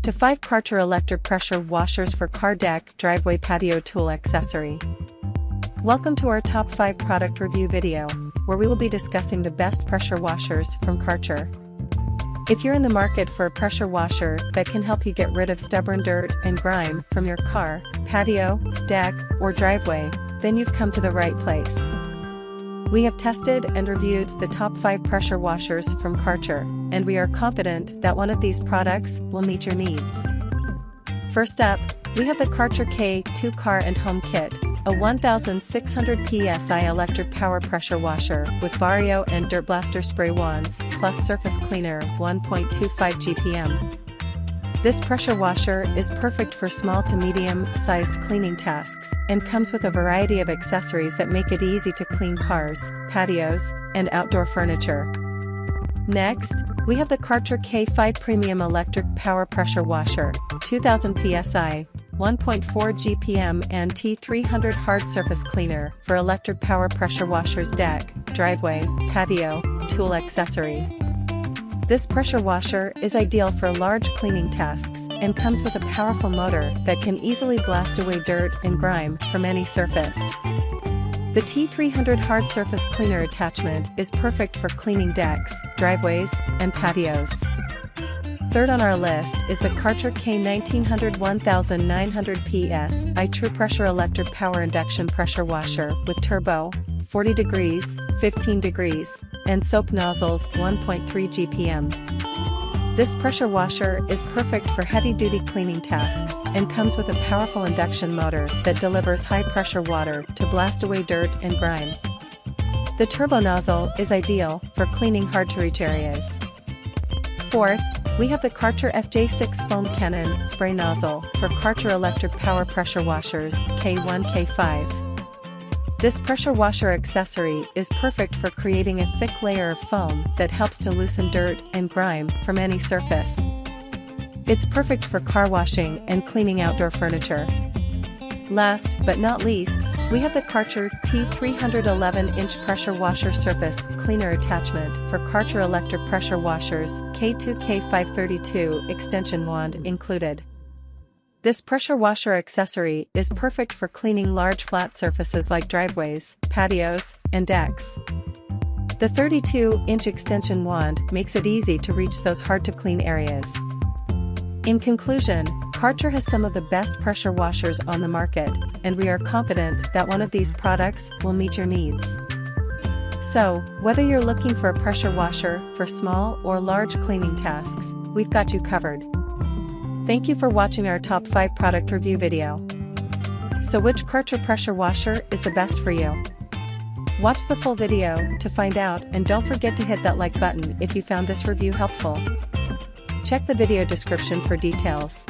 to 5 Karcher electric pressure washers for car deck, driveway, patio tool accessory. Welcome to our top 5 product review video, where we will be discussing the best pressure washers from Karcher. If you're in the market for a pressure washer that can help you get rid of stubborn dirt and grime from your car, patio, deck, or driveway, then you've come to the right place. We have tested and reviewed the top 5 pressure washers from Karcher, and we are confident that one of these products will meet your needs. First up, we have the Karcher K2 Car and Home Kit, a 1600 psi electric power pressure washer with Vario and Dirt Blaster spray wands, plus surface cleaner 1.25 GPM. This pressure washer is perfect for small to medium-sized cleaning tasks and comes with a variety of accessories that make it easy to clean cars, patios, and outdoor furniture. Next, we have the Karcher K5 Premium Electric Power Pressure Washer, 2000 psi, 1.4 GPM and T300 Hard Surface Cleaner for electric power pressure washers, deck, driveway, patio, tool accessory. This pressure washer is ideal for large cleaning tasks and comes with a powerful motor that can easily blast away dirt and grime from any surface. The T300 Hard Surface Cleaner attachment is perfect for cleaning decks, driveways, and patios. Third on our list is the Karcher K1900 1900 psi True Pressure Electric Power Induction Pressure Washer with turbo, 40 degrees, 15 degrees, and soap nozzles 1.3 GPM. This pressure washer is perfect for heavy-duty cleaning tasks and comes with a powerful induction motor that delivers high-pressure water to blast away dirt and grime. The turbo nozzle is ideal for cleaning hard-to-reach areas. Fourth, we have the Karcher FJ6 Foam Cannon Spray Nozzle for Karcher Electric Power Pressure Washers, K1 K5. This pressure washer accessory is perfect for creating a thick layer of foam that helps to loosen dirt and grime from any surface. It's perfect for car washing and cleaning outdoor furniture. Last but not least, we have the Karcher T300 11-inch Pressure Washer Surface Cleaner attachment for Karcher electric pressure washers, K2 K532 extension wand included. This pressure washer accessory is perfect for cleaning large flat surfaces like driveways, patios, and decks. The 32-inch extension wand makes it easy to reach those hard-to-clean areas. In conclusion, Karcher has some of the best pressure washers on the market, and we are confident that one of these products will meet your needs. So, whether you're looking for a pressure washer for small or large cleaning tasks, we've got you covered. Thank you for watching our top 5 product review video. So which Karcher pressure washer is the best for you? Watch the full video to find out, and don't forget to hit that like button if you found this review helpful. Check the video description for details.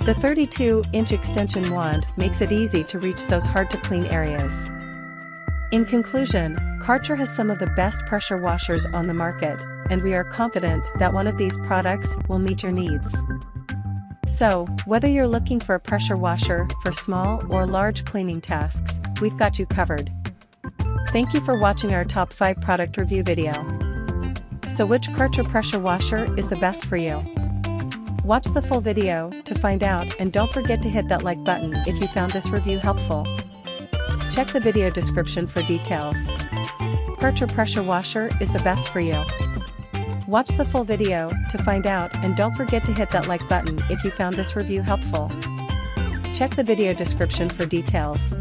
The 32-inch extension wand makes it easy to reach those hard-to-clean areas. In conclusion, Karcher has some of the best pressure washers on the market, and we are confident that one of these products will meet your needs. So, whether you're looking for a pressure washer for small or large cleaning tasks, we've got you covered. Thank you for watching our top 5 product review video. So which Karcher pressure washer is the best for you? Watch the full video to find out, and don't forget to hit that like button if you found this review helpful. Check the video description for details. Karcher pressure washer is the best for you. Watch the full video to find out, and don't forget to hit that like button if you found this review helpful. Check the video description for details.